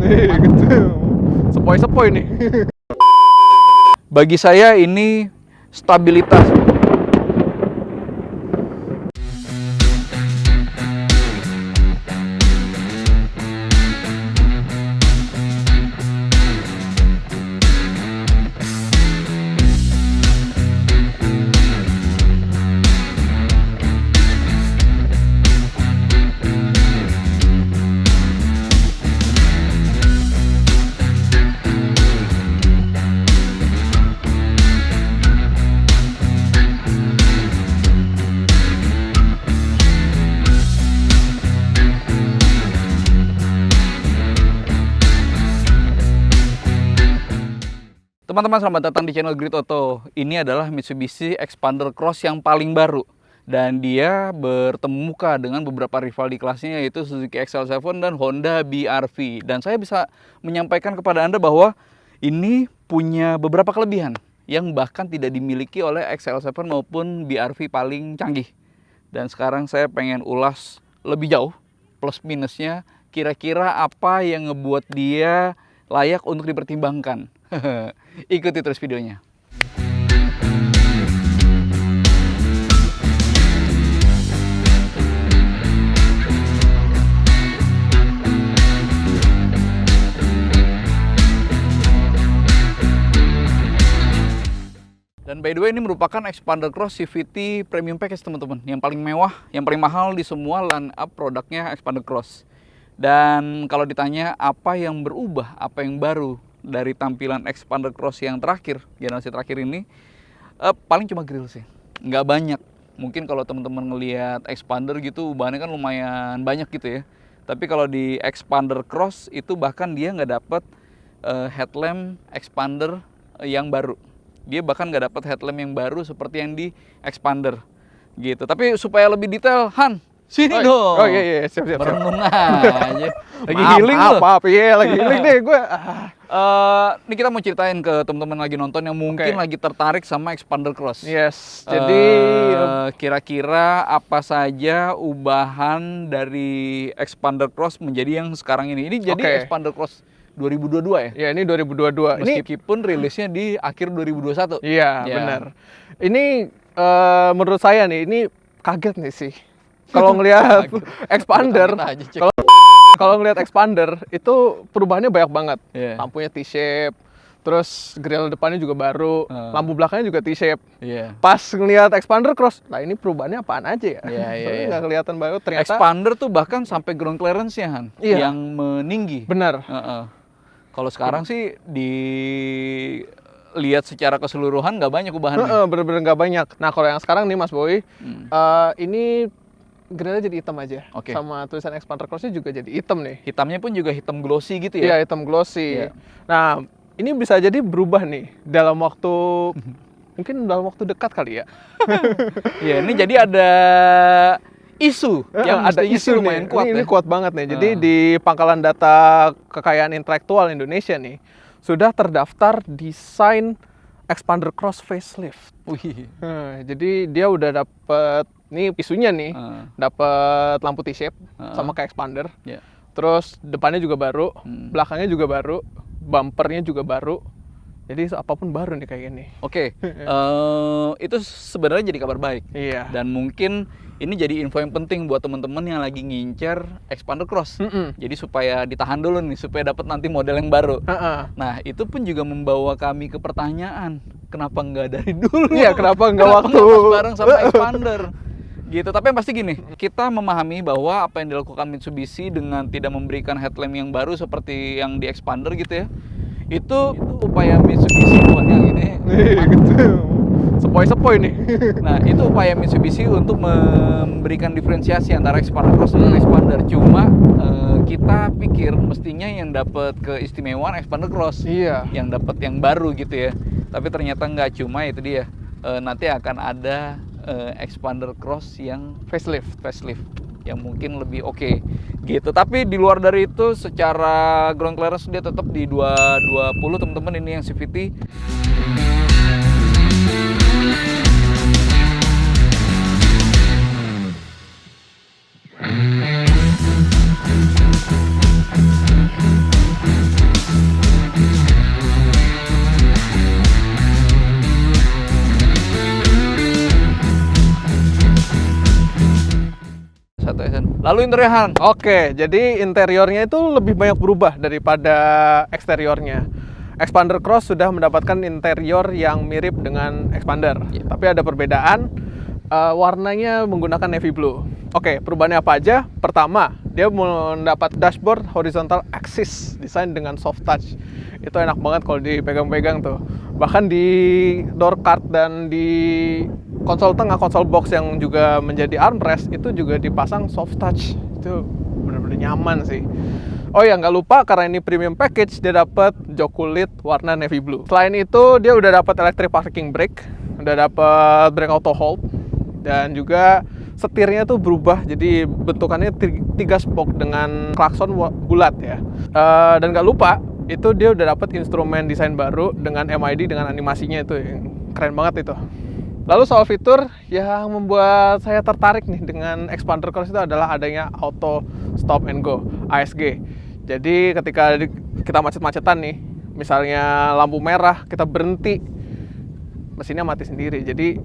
Gitu. Sepoi-sepoi nih. Bagi saya ini stabilitas. Teman-teman, selamat datang di channel Grit Auto. Ini adalah Mitsubishi Xpander Cross yang paling baru. Dan dia bertemu muka dengan beberapa rival di kelasnya, yaitu Suzuki XL7 dan Honda BR-V. Dan saya bisa menyampaikan kepada Anda bahwa ini punya beberapa kelebihan yang bahkan tidak dimiliki oleh XL7 maupun BR-V paling canggih. Dan sekarang saya pengen ulas lebih jauh, plus minusnya, kira-kira apa yang ngebuat dia layak untuk dipertimbangkan. Ikuti terus videonya. Dan by the way, ini merupakan Xpander Cross CVT Premium Package, teman-teman. Yang paling mewah, yang paling mahal di semua line up produknya Xpander Cross. Dan kalau ditanya apa yang berubah, apa yang baru dari tampilan Xpander Cross yang terakhir, generasi terakhir ini, paling cuma grill sih, nggak banyak. Mungkin kalau teman-teman ngelihat Xpander gitu, bahannya kan lumayan banyak gitu ya. Tapi kalau di Xpander Cross itu bahkan dia nggak dapet headlamp Xpander yang baru. Dia bahkan nggak dapet headlamp yang baru seperti yang di Xpander gitu. Tapi supaya lebih detail, Han, sini dong. Oh iya, siap. Merenung aja. Lagi Maaf, healing loh. iya lagi healing deh gue. Ini kita mau ceritain ke teman-teman lagi nonton yang mungkin lagi tertarik sama Xpander Cross. Yes, jadi kira-kira apa saja ubahan dari Xpander Cross menjadi yang sekarang ini. Ini jadi Xpander Cross 2022 ya? Ya, ini 2022. Meskipun rilisnya di akhir 2021. Iya, benar. Ini menurut saya nih, ini kaget nih sih. Kalau ngelihat Xpander, kalau ngelihat Xpander itu perubahannya banyak banget. Lampunya T-shape, terus grill depannya juga baru, lampu belakangnya juga T-shape. Pas ngelihat Xpander Cross, lah ini perubahannya apaan aja ya? Soalnya nggak kelihatan banget. Ternyata Xpander tuh bahkan sampai ground clearance-nya, Han, yang meninggi. Benar. Kalau sekarang sih dilihat secara keseluruhan nggak banyak ubahannya. Bener-bener nggak banyak. Nah, kalau yang sekarang nih Mas Boy, ini grillnya jadi hitam aja. Sama tulisan Xpander Cross-nya juga jadi hitam nih. Hitamnya pun juga hitam glossy gitu ya? Iya, hitam glossy. Nah, ini bisa jadi berubah nih dalam waktu mungkin dalam waktu dekat kali ya. Iya, ini jadi ada isu yang ada isu lumayan kuat. Ini kuat banget nih. Jadi di Pangkalan Data Kekayaan Intelektual Indonesia nih sudah terdaftar desain Xpander Cross facelift. Jadi dia udah dapet, nih isunya nih, dapet lampu T-shape sama kayak Xpander. Terus depannya juga baru, belakangnya juga baru, bumpernya juga baru. Jadi apapun baru nih kayak gini. Itu sebenarnya jadi kabar baik. Iya. Dan mungkin ini jadi info yang penting buat teman-teman yang lagi ngincer Xpander Cross. Jadi supaya ditahan dulu nih, supaya dapat nanti model yang baru. Nah, itu pun juga membawa kami ke pertanyaan, kenapa nggak dari dulu? Iya, kenapa nggak waktu bareng sama Xpander? Gitu. Tapi yang pasti gini, kita memahami bahwa apa yang dilakukan Mitsubishi dengan tidak memberikan headlamp yang baru seperti yang di Xpander gitu ya, itu upaya Mitsubishi yang ini gitu. Sepoi-sepoi nih. Nah, itu upaya Mitsubishi untuk memberikan diferensiasi antara Xpander Cross dan Xpander. Cuma kita pikir mestinya yang dapat keistimewaan Xpander Cross, yang dapat yang baru gitu ya. Tapi ternyata nggak, cuma itu dia. Nanti akan ada Xpander Cross yang facelift yang mungkin lebih oke gitu. Tapi di luar dari itu, secara ground clearance dia tetap di 220, teman-teman. Ini yang CVT. Lalu interior Han. Oke, jadi interiornya itu lebih banyak berubah daripada eksteriornya. Expander Cross sudah mendapatkan interior yang mirip dengan Expander, tapi ada perbedaan. Warnanya menggunakan navy blue. Oke, perubahannya apa aja? Pertama, dia mendapat dashboard horizontal axis desain dengan soft touch. Itu enak banget kalau dipegang-pegang tuh. Bahkan di door card dan di konsol tengah, konsol box yang juga menjadi armrest itu juga dipasang soft touch. Itu benar-benar nyaman sih. Oh ya, nggak lupa karena ini premium package, dia dapat jok kulit warna navy blue. Selain itu, dia udah dapat electric parking brake, udah dapat brake auto hold, dan juga setirnya tuh berubah jadi bentukannya 3 spoke dengan klakson bulat ya. Dan nggak lupa itu dia udah dapat instrumen desain baru dengan MID dengan animasinya itu yang keren banget itu. Lalu soal fitur yang membuat saya tertarik nih dengan Expander Cross itu adalah adanya auto stop and go ASG. Jadi ketika kita macet-macetan nih, misalnya lampu merah kita berhenti, mesinnya mati sendiri. Jadi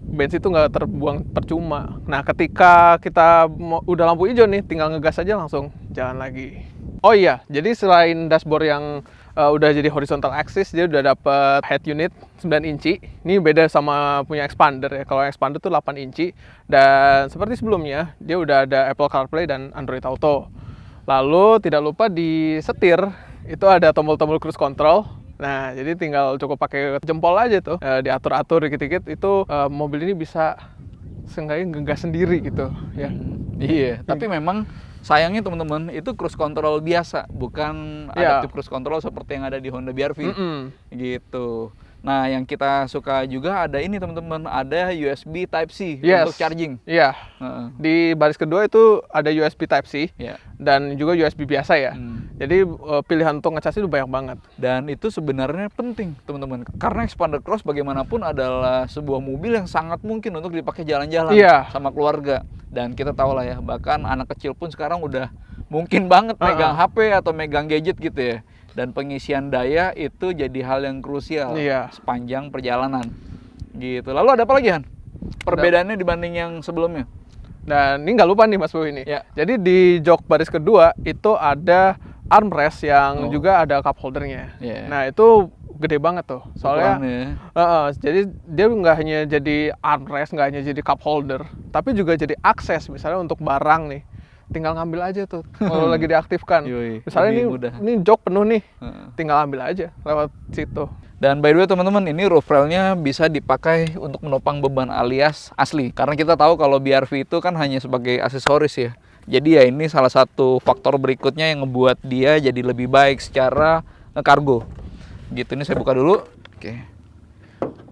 bensin itu nggak terbuang percuma. Nah, ketika kita udah lampu hijau nih, tinggal ngegas aja langsung jalan lagi. Oh iya, jadi selain dashboard yang udah jadi horizontal axis, dia udah dapet head unit 9 inci. Ini beda sama punya Expander ya. Kalau Expander tuh 8 inci. Dan seperti sebelumnya, dia udah ada Apple CarPlay dan Android Auto. Lalu tidak lupa di setir itu ada tombol-tombol cruise control. Nah, jadi tinggal cukup pakai jempol aja tuh, diatur-atur dikit-dikit, itu mobil ini bisa seenggaknya ngegas sendiri gitu ya. Iya, tapi memang sayangnya teman-teman itu cruise control biasa, bukan adaptive cruise control seperti yang ada di Honda BR-V gitu. Nah, yang kita suka juga ada ini teman-teman, ada USB Type-C untuk charging. Iya. Di baris kedua itu ada USB Type-C dan juga USB biasa ya. Jadi pilihan untuk ngecas itu banyak banget. Dan itu sebenarnya penting teman-teman, karena Expander Cross bagaimanapun adalah sebuah mobil yang sangat mungkin untuk dipakai jalan-jalan sama keluarga. Dan kita tahu lah ya, bahkan anak kecil pun sekarang udah mungkin banget megang HP atau megang gadget gitu ya. Dan pengisian daya itu jadi hal yang krusial sepanjang perjalanan gitu. Lalu ada apa lagi Han? Perbedaannya dibanding yang sebelumnya? Dan ini nggak lupa nih Mas Bu ini. Jadi di jok baris kedua itu ada armrest yang juga ada cup holdernya. Nah itu gede banget tuh. Soalnya jadi dia nggak hanya jadi armrest, nggak hanya jadi cup holder, tapi juga jadi akses misalnya untuk barang nih. Tinggal ngambil aja tuh kalau lagi diaktifkan. Misalnya ini jok penuh nih, tinggal ambil aja lewat situ. Dan by the way teman-teman, ini roof railnya bisa dipakai untuk menopang beban alias asli. Karena kita tahu kalau BR-V itu kan hanya sebagai aksesoris ya. Jadi ya ini salah satu faktor berikutnya yang ngebuat dia jadi lebih baik secara kargo. Gitu, ini saya buka dulu. Oke.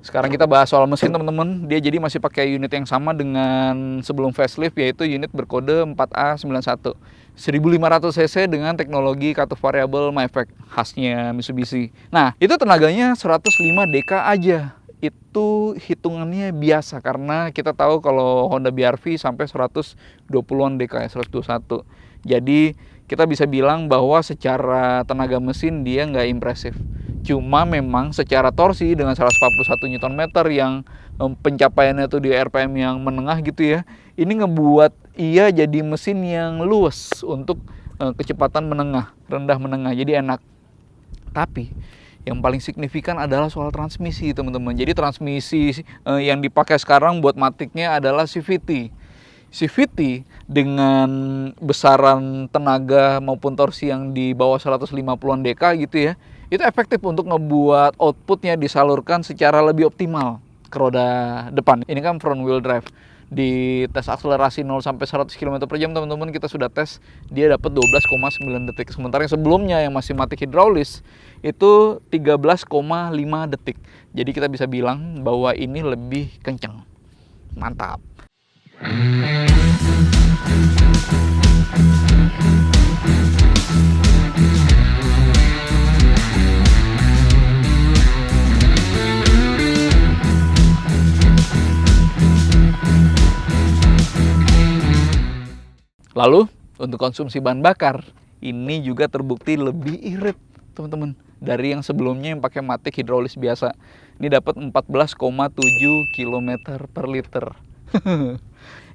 Sekarang kita bahas soal mesin teman-teman. Dia jadi masih pakai unit yang sama dengan sebelum facelift, yaitu unit berkode 4A91 1500 cc dengan teknologi cutoff variable MyFact khasnya Mitsubishi. Nah, itu tenaganya 105 dk aja. Itu hitungannya biasa karena kita tahu kalau Honda BR-V sampai 120-an dk ya, 121. Jadi kita bisa bilang bahwa secara tenaga mesin dia nggak impresif. Cuma memang secara torsi dengan 141 Nm yang pencapaiannya tuh di RPM yang menengah gitu ya, ini ngebuat ia jadi mesin yang luas untuk kecepatan menengah, rendah menengah, jadi enak. Tapi yang paling signifikan adalah soal transmisi teman-teman. Jadi transmisi yang dipakai sekarang buat Matic-nya adalah CVT. CVT dengan besaran tenaga maupun torsi yang di bawah 150-an dk gitu ya, itu efektif untuk ngebuat outputnya disalurkan secara lebih optimal ke roda depan. Ini kan front wheel drive. Di tes akselerasi 0 sampai 100 km per jam teman-teman kita sudah tes, dia dapat 12,9 detik. Sementara yang sebelumnya yang masih Matic hidraulis itu 13,5 detik. Jadi kita bisa bilang bahwa ini lebih kencang. Mantap. Lalu untuk konsumsi bahan bakar ini juga terbukti lebih irit teman-teman dari yang sebelumnya yang pakai Matic hidraulis biasa. Ini dapat 14,7 km per liter.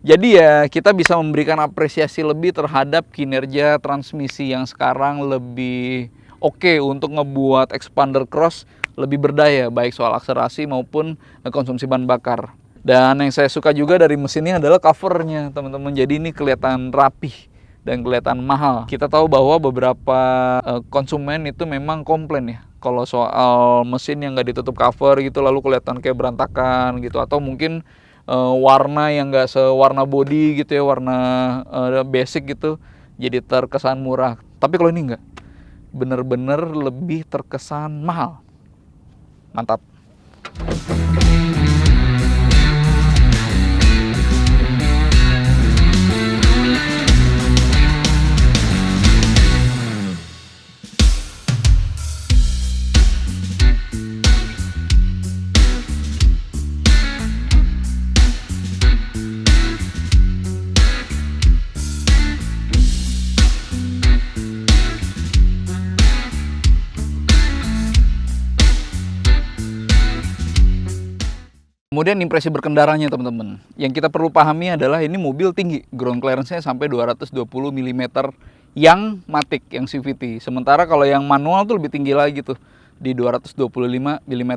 Jadi ya kita bisa memberikan apresiasi lebih terhadap kinerja transmisi yang sekarang lebih oke untuk ngebuat expander cross lebih berdaya, baik soal akselerasi maupun konsumsi bahan bakar. Dan yang saya suka juga dari mesin ini adalah covernya teman-teman. Jadi ini kelihatan rapih dan kelihatan mahal. Kita tahu bahwa beberapa konsumen itu memang komplain ya kalau soal mesin yang nggak ditutup cover gitu, lalu kelihatan kayak berantakan gitu, atau mungkin warna yang nggak sewarna body gitu ya, warna basic gitu, jadi terkesan murah. Tapi kalau ini nggak, bener-bener lebih terkesan mahal. Mantap. Kemudian impresi berkendaranya teman-teman. Yang kita perlu pahami adalah ini mobil tinggi, ground clearance-nya sampai 220 mm yang matic, yang CVT. Sementara kalau yang manual tuh lebih tinggi lagi tuh, di 225 mm.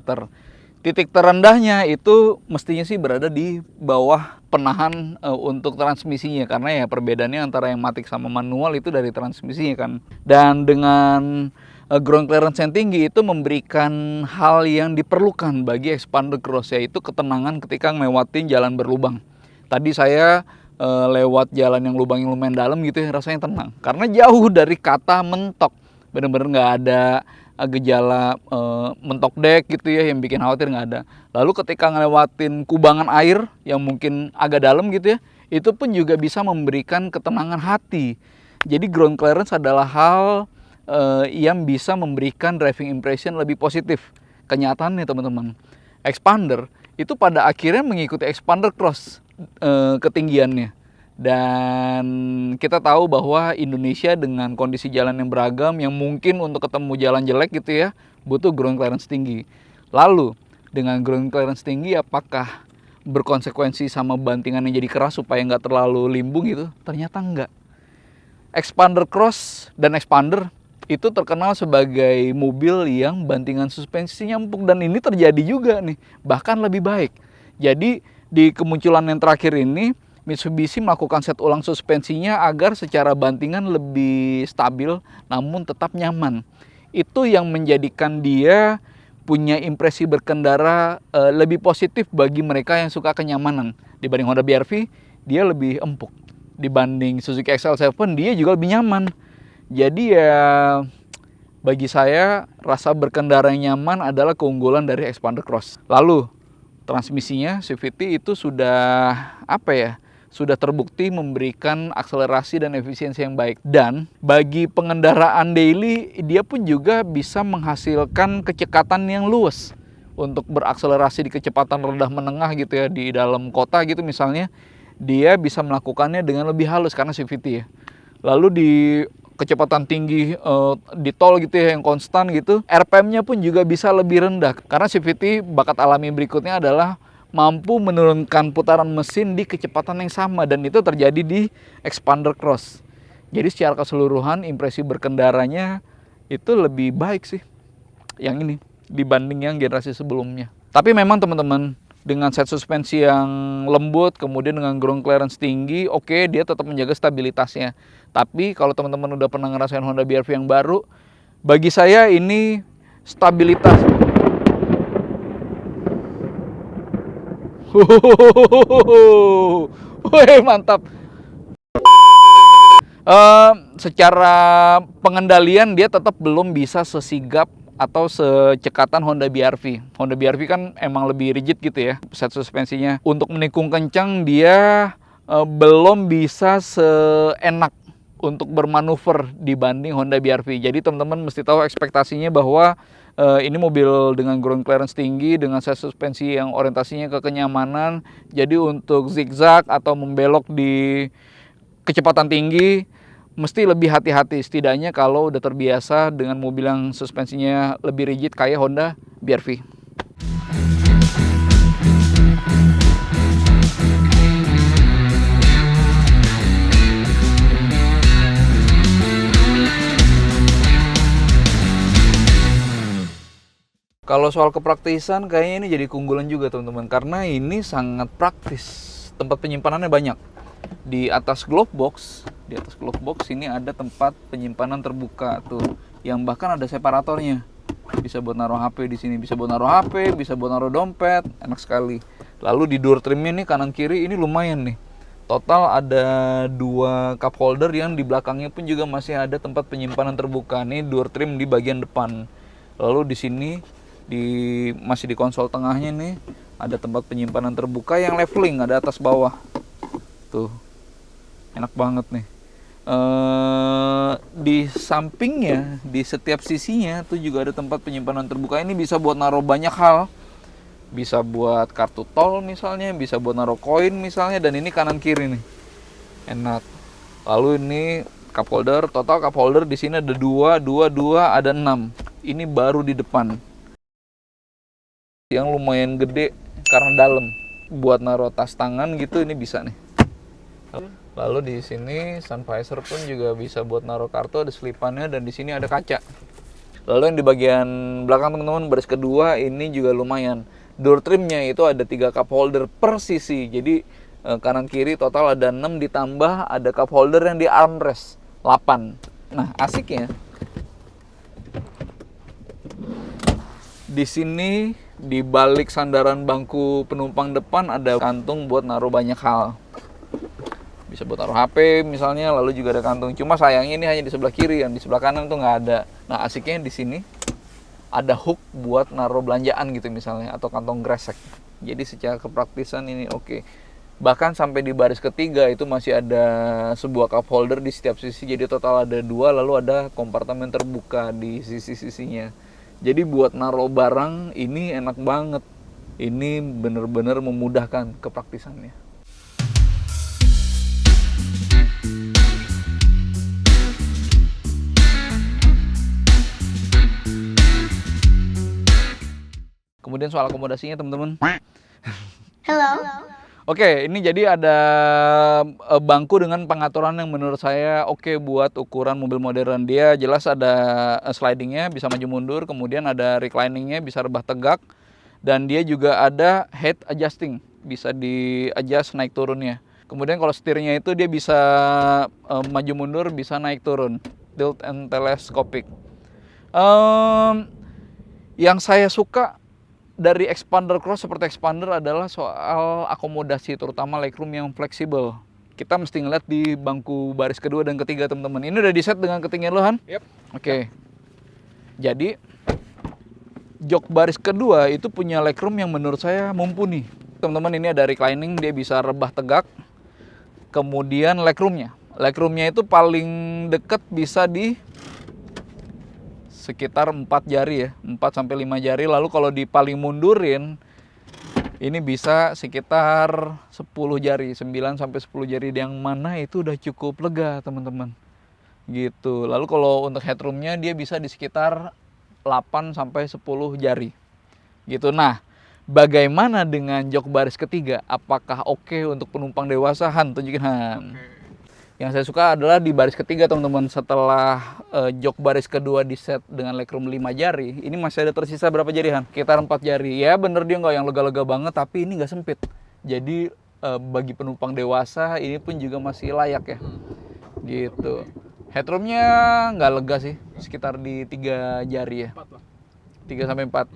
Titik terendahnya itu mestinya sih berada di bawah penahan untuk transmisinya, karena ya perbedaannya antara yang matic sama manual itu dari transmisinya kan. Dan dengan ground clearance yang tinggi itu memberikan hal yang diperlukan bagi expander cross, yaitu ketenangan ketika ngelewatin jalan berlubang. Tadi saya lewat jalan yang lubangnya lumayan dalam gitu ya, rasanya tenang karena jauh dari kata mentok. Bener-bener nggak ada gejala mentok dek gitu ya yang bikin khawatir, nggak ada. Lalu ketika ngelewatin kubangan air yang mungkin agak dalam gitu ya, itu pun juga bisa memberikan ketenangan hati. Jadi ground clearance adalah hal yang bisa memberikan driving impression lebih positif. Kenyataannya teman-teman, expander itu pada akhirnya mengikuti expander cross ketinggiannya. Dan kita tahu bahwa Indonesia dengan kondisi jalan yang beragam, yang mungkin untuk ketemu jalan jelek gitu ya, butuh ground clearance tinggi. Lalu dengan ground clearance tinggi apakah berkonsekuensi sama bantingannya jadi keras supaya nggak terlalu limbung gitu? Ternyata enggak. Expander cross dan expander itu terkenal sebagai mobil yang bantingan suspensinya empuk, dan ini terjadi juga nih, bahkan lebih baik. Jadi di kemunculan yang terakhir ini Mitsubishi melakukan set ulang suspensinya agar secara bantingan lebih stabil namun tetap nyaman. Itu yang menjadikan dia punya impresi berkendara lebih positif bagi mereka yang suka kenyamanan. Dibanding Honda BR-V, dia lebih empuk. Dibanding Suzuki XL7, dia juga lebih nyaman. Jadi ya bagi saya rasa berkendara yang nyaman adalah keunggulan dari expander cross. Lalu transmisinya CVT itu sudah sudah terbukti memberikan akselerasi dan efisiensi yang baik. Dan bagi pengendaraan daily, dia pun juga bisa menghasilkan kecepatan yang luas untuk berakselerasi di kecepatan rendah menengah gitu ya, di dalam kota gitu misalnya, dia bisa melakukannya dengan lebih halus karena CVT ya. Lalu di kecepatan tinggi di tol gitu ya yang konstan gitu, RPM-nya pun juga bisa lebih rendah karena CVT bakat alami berikutnya adalah mampu menurunkan putaran mesin di kecepatan yang sama, dan itu terjadi di expander cross. Jadi secara keseluruhan impresi berkendaranya itu lebih baik sih yang ini dibanding yang generasi sebelumnya. Tapi memang teman-teman, dengan set suspensi yang lembut, kemudian dengan ground clearance tinggi, oke, dia tetap menjaga stabilitasnya. Tapi kalau teman-teman udah pernah ngerasain Honda BR-V yang baru, bagi saya ini stabilitas. Wih, mantap. Secara pengendalian dia tetap belum bisa sesigap atau secekatan Honda BR-V. Honda BR-V kan emang lebih rigid gitu ya set suspensinya. Untuk menikung kencang dia belum bisa seenak untuk bermanuver dibanding Honda BR-V. Jadi teman-teman mesti tahu ekspektasinya bahwa ini mobil dengan ground clearance tinggi, dengan set suspensi yang orientasinya ke kenyamanan. Jadi untuk zigzag atau membelok di kecepatan tinggi mesti lebih hati-hati, setidaknya kalau udah terbiasa dengan mobil yang suspensinya lebih rigid kayak Honda BR-V. Kalau soal kepraktisan kayaknya ini jadi keunggulan juga teman-teman, karena ini sangat praktis. Tempat penyimpanannya banyak. Di atas glove box ini ada tempat penyimpanan terbuka tuh, yang bahkan ada separatornya. Bisa buat naruh HP di sini, bisa buat naruh HP, bisa buat naruh dompet, enak sekali. Lalu di door trimnya nih kanan kiri ini lumayan nih. Total ada 2 cup holder yang di belakangnya pun juga masih ada tempat penyimpanan terbuka. Nih door trim di bagian depan. Lalu di sini masih di konsol tengahnya nih ada tempat penyimpanan terbuka yang leveling, ada atas bawah. Tuh. Enak banget nih. Di sampingnya, di setiap sisinya tuh juga ada tempat penyimpanan terbuka. Ini bisa buat naruh banyak hal. Bisa buat kartu tol misalnya, bisa buat naruh koin misalnya, dan ini kanan kiri nih. Enak. Lalu ini cup holder, total cup holder di sini ada 2, ada 6. Ini baru di depan. Yang lumayan gede karena dalam. Buat naruh tas tangan gitu ini bisa nih. Lalu di sini sun visor pun juga bisa buat naruh kartu, ada selipannya, dan di sini ada kaca. Lalu yang di bagian belakang teman-teman, baris kedua ini juga lumayan. Door trimnya itu ada 3 cup holder per sisi. Jadi kanan kiri total ada 6, ditambah ada cup holder yang di armrest 8. Nah, asiknya di sini di balik sandaran bangku penumpang depan ada kantung buat naruh banyak hal. Bisa buat taruh HP misalnya, lalu juga ada kantung. Cuma sayangnya ini hanya di sebelah kiri, yang di sebelah kanan tuh nggak ada. Nah, asiknya di sini ada hook buat naruh belanjaan gitu misalnya, atau kantong gresek. Jadi secara kepraktisan ini oke. Bahkan sampai di baris ketiga itu masih ada sebuah cup holder di setiap sisi. Jadi total ada 2, lalu ada kompartemen terbuka di sisi-sisinya. Jadi buat naruh barang ini enak banget. Ini bener-bener memudahkan kepraktisannya. Kemudian soal akomodasinya teman-teman. Hello. Oke, ini jadi ada bangku dengan pengaturan yang menurut saya oke buat ukuran mobil modern. Dia jelas ada slidingnya, bisa maju mundur, kemudian ada recliningnya, bisa rebah tegak, dan dia juga ada head adjusting, bisa di-adjust naik turunnya. Kemudian kalau setirnya itu dia bisa maju mundur, bisa naik turun, tilt and telescopic. Yang saya suka dari Expander Cross seperti Expander adalah soal akomodasi, terutama legroom yang fleksibel. Kita mesti ngeliat di bangku baris kedua dan ketiga teman-teman. Ini udah di set dengan ketinggian lo, Han? Yep. Oke. Jadi jok baris kedua itu punya legroom yang menurut saya mumpuni. Teman-teman, ini ada reclining, dia bisa rebah tegak. Kemudian legroomnya itu paling deket bisa di sekitar 4 jari ya, 4 sampai 5 jari. Lalu kalau di paling mundurin ini bisa sekitar 10 jari, 9 sampai 10 jari, yang mana itu udah cukup lega, teman-teman. Gitu. Lalu kalau untuk headroomnya dia bisa di sekitar 8 sampai 10 jari. Gitu. Nah, bagaimana dengan jok baris ketiga? Apakah oke untuk penumpang dewasa? Han, tunjukin Han. Yang saya suka adalah di baris ketiga teman-teman, setelah jok baris kedua di set dengan legroom 5 jari, ini masih ada tersisa berapa jari, Han? Sekitar 4 jari. Ya bener, dia nggak yang lega-lega banget, tapi ini nggak sempit. Jadi bagi penumpang dewasa ini pun juga masih layak ya. Gitu. Headroomnya nggak lega sih, sekitar di 3 jari ya. 3 sampai 4.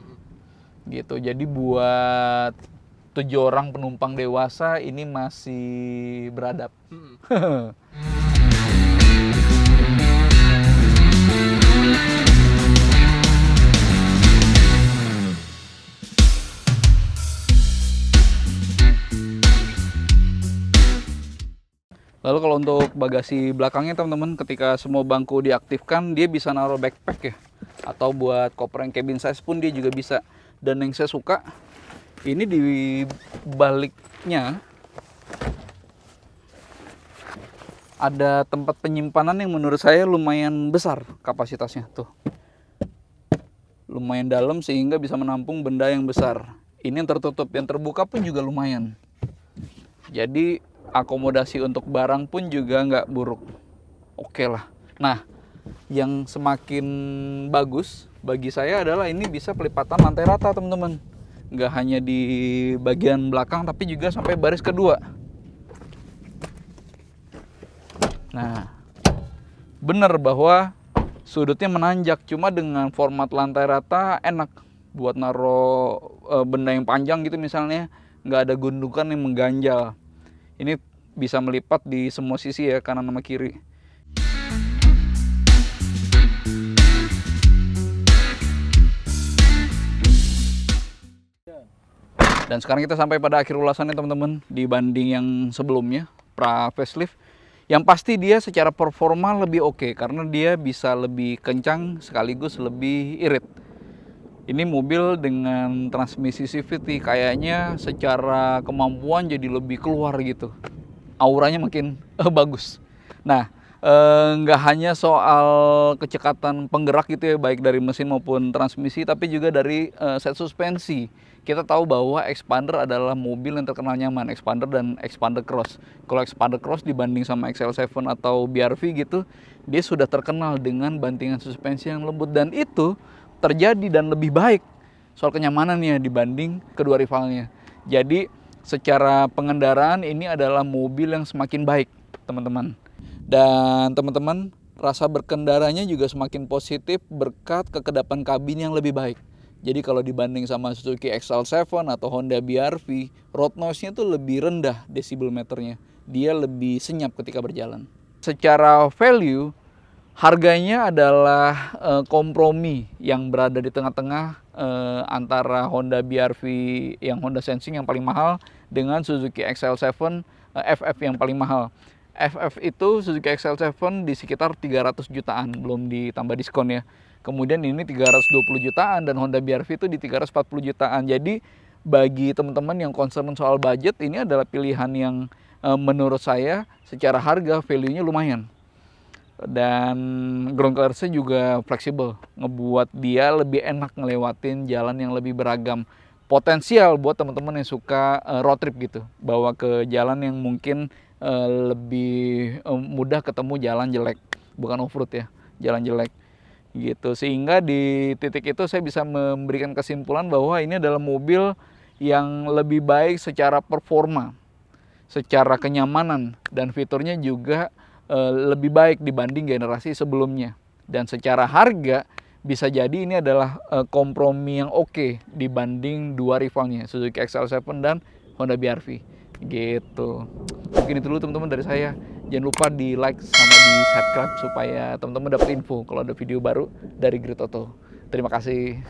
Gitu. Jadi buat 7 orang penumpang dewasa ini masih beradab. Lalu kalau untuk bagasi belakangnya teman-teman, ketika semua bangku diaktifkan, dia bisa naruh backpack ya, atau buat koper yang cabin size pun dia juga bisa. Dan yang saya suka, ini di baliknya ada tempat penyimpanan yang menurut saya lumayan besar kapasitasnya tuh. Lumayan dalam sehingga bisa menampung benda yang besar. Ini yang tertutup, yang terbuka pun juga lumayan. Jadi akomodasi untuk barang pun juga nggak buruk. Oke lah. Nah, yang semakin bagus bagi saya adalah ini bisa pelipatan lantai rata teman-teman. Nggak hanya di bagian belakang tapi juga sampai baris kedua. Nah, bener bahwa sudutnya menanjak, cuma dengan format lantai rata enak buat naro benda yang panjang gitu misalnya, nggak ada gundukan yang mengganjal. Ini bisa melipat di semua sisi ya, kanan sama kiri. Dan sekarang kita sampai pada akhir ulasannya teman-teman, dibanding yang sebelumnya, pra facelift. Yang pasti dia secara performa lebih oke, karena dia bisa lebih kencang sekaligus lebih irit. Ini mobil dengan transmisi CVT, kayaknya secara kemampuan jadi lebih keluar gitu. Auranya makin bagus. Nah, nggak hanya soal kecekatan penggerak gitu ya, baik dari mesin maupun transmisi, tapi juga dari set suspensi. Kita tahu bahwa Expander adalah mobil yang terkenal nyaman, Expander dan Expander Cross. Kalau Expander Cross dibanding sama XL7 atau BRV gitu, dia sudah terkenal dengan bantingan suspensi yang lembut, dan itu terjadi dan lebih baik soal kenyamanannya dibanding kedua rivalnya. Jadi secara pengendaraan ini adalah mobil yang semakin baik teman-teman. Dan teman-teman, rasa berkendaranya juga semakin positif berkat kekedapan kabin yang lebih baik. Jadi kalau dibanding sama Suzuki XL7 atau Honda BRV, road noise-nya tuh lebih rendah desibel meternya. Dia lebih senyap ketika berjalan. Secara value, harganya adalah kompromi yang berada di tengah-tengah antara Honda BRV yang Honda Sensing yang paling mahal dengan Suzuki XL7 FF yang paling mahal. FF itu Suzuki XL7 di sekitar 300 jutaan, belum ditambah diskon ya. Kemudian ini 320 jutaan dan Honda BRV itu di 340 jutaan. Jadi bagi teman-teman yang concern soal budget, ini adalah pilihan yang menurut saya secara harga value-nya lumayan. Dan ground clearance-nya juga fleksibel, ngebuat dia lebih enak ngelewatin jalan yang lebih beragam. Potensial buat teman-teman yang suka road trip gitu, bawa ke jalan yang mungkin lebih mudah ketemu jalan jelek, bukan off-road ya, jalan jelek gitu. Sehingga di titik itu saya bisa memberikan kesimpulan bahwa ini adalah mobil yang lebih baik secara performa, secara kenyamanan, dan fiturnya juga lebih baik dibanding generasi sebelumnya. Dan secara harga bisa jadi ini adalah kompromi yang oke dibanding dua rivalnya, Suzuki XL7 dan Honda BRV gitu. Mungkin itu dulu teman-teman dari saya. Jangan lupa di like sama di subscribe supaya teman-teman dapat info kalau ada video baru dari Grid Auto. Terima kasih.